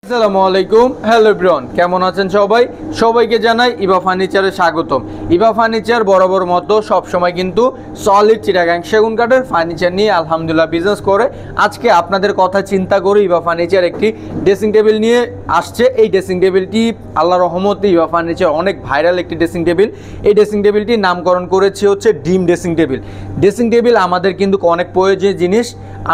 আসসালামু আলাইকুম, hello everyone, কেমন আছেন সবাই? সবাইকে জানাই ইভা ফার্নিচারে স্বাগতম। ইভা ফার্নিচার বরাবর মতো সবসময় কিন্তু সলিড চিটাগাং সেগুন কাঠের ফার্নিচার নিয়ে আলহামদুলিল্লাহ বিজনেস করে। আজকে আপনাদের কথা চিন্তা করে ইভা ফার্নিচার একটি ড্রেসিং টেবিল নিয়ে আসছে। এই ড্রেসিং টেবিলটি আল্লাহর রহমতে ইভা ফার্নিচার অনেক ভাইরাল একটি ড্রেসিং টেবিল। এই ড্রেসিং টেবিলটির নামকরণ করেছে হচ্ছে ডিম ড্রেসিং টেবিল। ড্রেসিং টেবিল আমাদের কিন্তু অনেক প্রয়োজনীয় জিনিস।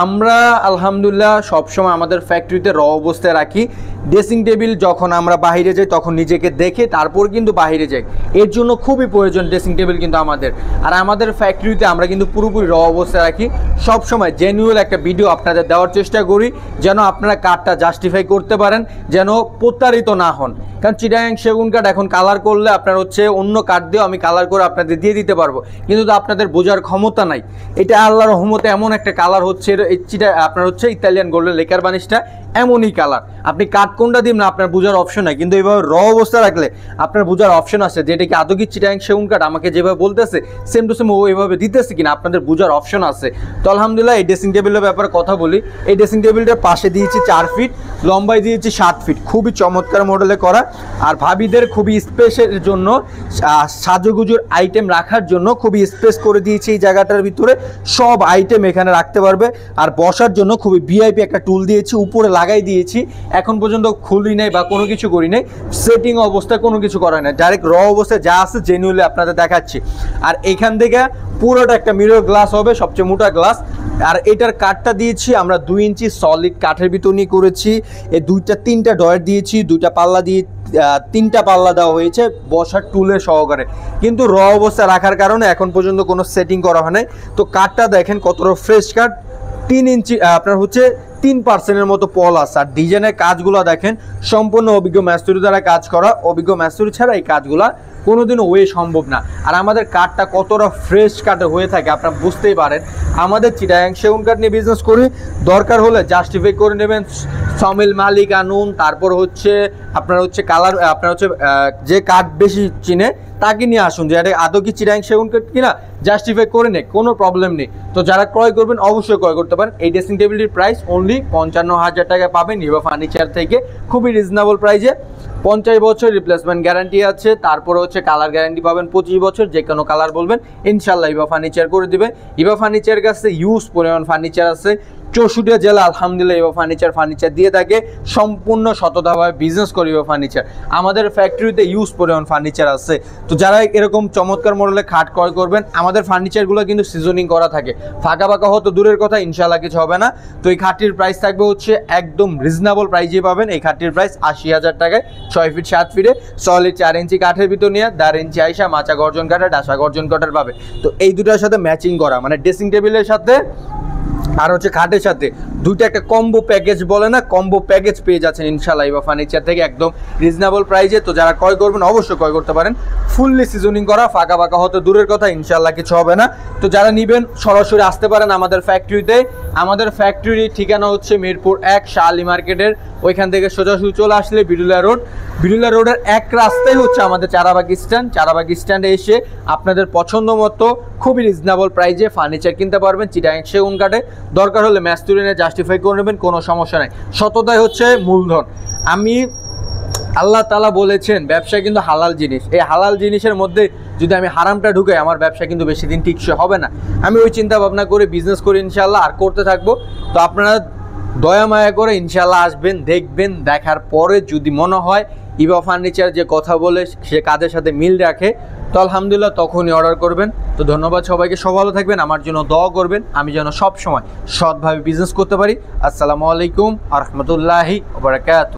আমরা আলহামদুলিল্লাহ সবসময় আমাদের ফ্যাক্টরিতে র অবস্থায় রাখি। ড্রেসিং টেবিল যখন আমরা বাইরে যাই তখন নিজেকে দেখে তারপর কিন্তু বাইরে যাই, এর জন্য খুবই প্রয়োজন ড্রেসিং টেবিল কিন্তু আমাদের। আর আমাদের ফ্যাক্টরিতে আমরা কিন্তু পুরোপুরি র অবস্থায় রাখি। সবসময় জেনুইন একটা ভিডিও আপনাদের দেওয়ার চেষ্টা করি, যেন আপনারা কাঠটা জাস্টিফাই করতে পারেন, যেন প্রতারিত না হন। কারণ চিটাগাং সেগুন কাঠ এখন কালার করলে আপনার হচ্ছে অন্য কাঠ দিয়েও আমি কালার করে আপনাদের দিয়ে দিতে পারবো, কিন্তু আপনাদের বোঝার ক্ষমতা নাই। এটা আল্লাহর রহমতে এমন একটা কালার হচ্ছে, আপনার হচ্ছে ইতালিয়ান গোল্ডেন লেকার বানিশটা এমনই কালার। আপনি কাঠ কোনটা দিন না আপনার বোঝার অপশন নাই, কিন্তু এইভাবে র অবস্থা রাখলে আপনার বোঝার অপশন আছে যে এটা কি আদৌ কি চিটাগাং সেগুন কাঠ আমাকে যেভাবে বলতেছে সেম টু সেম ও এইভাবে দিতেছে কিনা, আপনাদের বোঝার অপশন আছে। তো আলহামদুলিল্লাহ এই ড্রেসিং টেবিলের ব্যাপারে কথা বলি। এই ড্রেসিং টেবিলটার পাশে দিয়েছি 4 ফিট, লম্বায় দিয়েছি 7 ফিট, খুবই চমৎকার মডেলে করা। আর ভাবিদের খুবই স্পেসের জন্য সাজুগুজুর আইটেম রাখার জন্য খুবই স্পেস করে দিয়েছি এই জায়গাটার ভিতরে, সব আইটেম এখানে রাখতে পারবে। আর বসার জন্য খুবই ভিআইপি একটা টুল দিয়েছি, উপরে লাগাই দিয়েছি। এখন পর্যন্ত খুলি নাই বা কোনো কিছু করি নাই, সেটিং অবস্থায় কোনো কিছু করা নাই, ডাইরেক্ট র অবস্থায় যা আছে জেনুইনলি আপনাদের দেখাচ্ছি। আর এখান থেকে পুরোটা একটা মিরর গ্লাস হবে, সবচেয়ে মোটা গ্লাস। আর এটার কাঠটা দিয়েছি আমরা 2 ইঞ্চি সলিড কাঠের ভিতর নিয়ে করেছি। এই 3টা ডয়ার দিয়েছি, 2টা পাল্লা দিয়ে 3টা পাল্লা দেওয়া হয়েছে বসার টুলের সহকারে, কিন্তু র অবস্থায় রাখার কারণে এখন পর্যন্ত কোনো সেটিং করা হয় নাই। তো কাঠটা দেখেন কতটা ফ্রেশ কাঠ, 3 ইঞ্চি আপনার হচ্ছে 3% মতো পল আছে। আর ডিজাইনের কাজগুলো দেখেন সম্পূর্ণ অভিজ্ঞ মিস্ত্রি দ্বারা কাজ করা, অভিজ্ঞ মিস্ত্রি ছাড়া এই কাজগুলা কোনোদিনও ওয়ে সম্ভব না। আর আমাদের কাঠটা কতটা ফ্রেশ কাঠে হয়ে থাকে আপনারা বুঝতেই পারেন। আমাদের চিটাগাং সেগুন কাঠ নিয়ে বিজনেস করি, দরকার হলে জাস্টিফাই করে নেবেন, সমিল মালিক আনুন, তারপর হচ্ছে আপনার হচ্ছে কালার, আপনার হচ্ছে যে কাঠ বেশি চিনে তাকে নিয়ে আসুন যে এটা আদৌ কি চিটাগাং সেগুন কাঠ কিনা জাস্টিফাই করে নেই, কোনো প্রবলেম নেই। তো যারা ক্রয় করবেন অবশ্যই ক্রয় করতে পারেন। এই ড্রেসিং টেবিলটির প্রাইস অনলি 55,000 টাকা পাবেন ইভা ফার্নিচার থেকে, খুবই রিজনেবল প্রাইসে। 50 বছর রিপ্লেসমেন্ট গ্যারান্টি আছে, তারপরে হচ্ছে কালার গ্যারান্টি পাবেন 25 বছর, যে কোনো কালার বলবেন ইনশাল্লাহ ইভা ফার্নিচার করে দিবে। ইভা ফার্নিচার কাছে ইউজ পরিমাণ ফার্নিচার আছে, 64 জেলা আলহামদুলিল্লাহ ইভা ফার্নিচার দিয়ে থাকে, সম্পূর্ণ সততাভাবে বিজনেস করে ইভা ফার্নিচার। আমাদের ফ্যাক্টরিতে ইউজ পরিমাণ ফার্নিচার আছে। তো যারা এরকম চমৎকার মডেলে খাট ক্রয় করবেন, আমাদের ফার্নিচারগুলো কিন্তু সিজনিং করা থাকে, ফাঁকা ফাঁকা হতো দূরের কথা, ইনশাল্লাহ কিছু হবে না। তো এই খাটটির প্রাইস থাকবে হচ্ছে একদম রিজনেবল প্রাইসে পাবেন। এই খাটটির প্রাইস 80,000 টাকায়, 6 ফিট 7 ফিটে সলিড 4 ইঞ্চি কাঠের ভিতর নিয়ে 1.5 ইঞ্চি আইসা মাচা গর্জন কাঠের, ডাসা গর্জন কাঠের পাবে। তো এই দুটার সাথে ম্যাচিং করা, মানে ড্রেসিং টেবিলের সাথে আর হচ্ছে খাটের সাথে দুইটা একটা কম্বো প্যাকেজ বলে না, কম্বো প্যাকেজ পেয়ে যাচ্ছেন ইনশাল্লাহ ইভা ফার্নিচার থেকে একদম রিজনেবল প্রাইসে। তো যারা ক্রয় করবেন অবশ্যই ক্রয় করতে পারেন, ফুললি সিজনিং করা, ফাঁকা ফাঁকা হতে দূরের কথা, ইনশাল্লাহ কিছু হবে না। তো যারা নেবেন সরাসরি আসতে পারেন আমাদের ফ্যাক্টরিতে। আমাদের ফ্যাক্টরির ঠিকানা হচ্ছে মিরপুর 1 শালি মার্কেটের ওইখান থেকে সোজাসুজি চলে আসলে বিরুলিয়া রোডের এক রাস্তায় হচ্ছে আমাদের চারাবাগ স্ট্যান্ডে এসে আপনাদের পছন্দ মতো খুবই রিজনেবল প্রাইসে ফার্নিচার কিনতে পারবেন চিটাগাং সেগুন কাঠে। দরকার হলে মিস্ত্রি নিয়ে জাস্টিফাই করে নেবেন, কোনো সমস্যা নাই। সততাই হচ্ছে মূলধন। আল্লাহ তাআলা বলেছেন ব্যবসা কিন্তু হালাল জিনিস, এই হালাল জিনিসের মধ্যে যদি আমি হারামটা ঢুকাই আমার ব্যবসা কিন্তু বেশি দিন টিকসই হবে না। আমি ওই চিন্তা ভাবনা করে বিজনেস করি ইনশাল্লাহ, আর করতে থাকবো। তো আপনারা দয়া মায়া করে ইনশাল্লাহ আসবেন, দেখবেন, দেখার পরে যদি মনে হয় ইভা ফার্নিচার যে কথা বলে সে কাজের সাথে মিল রাখে, তো আলহামদুলিল্লাহ তখনই অর্ডার করবেন। তো ধন্যবাদ সবাইকে, সব ভালো থাকবেন, আমার জন্য দোয়া করবেন আমি যেন সব সময় সৎভাবে বিজনেস করতে পারি। আসসালামু আলাইকুম ওয়া রাহমাতুল্লাহি ওয়া বারাকাতুহু।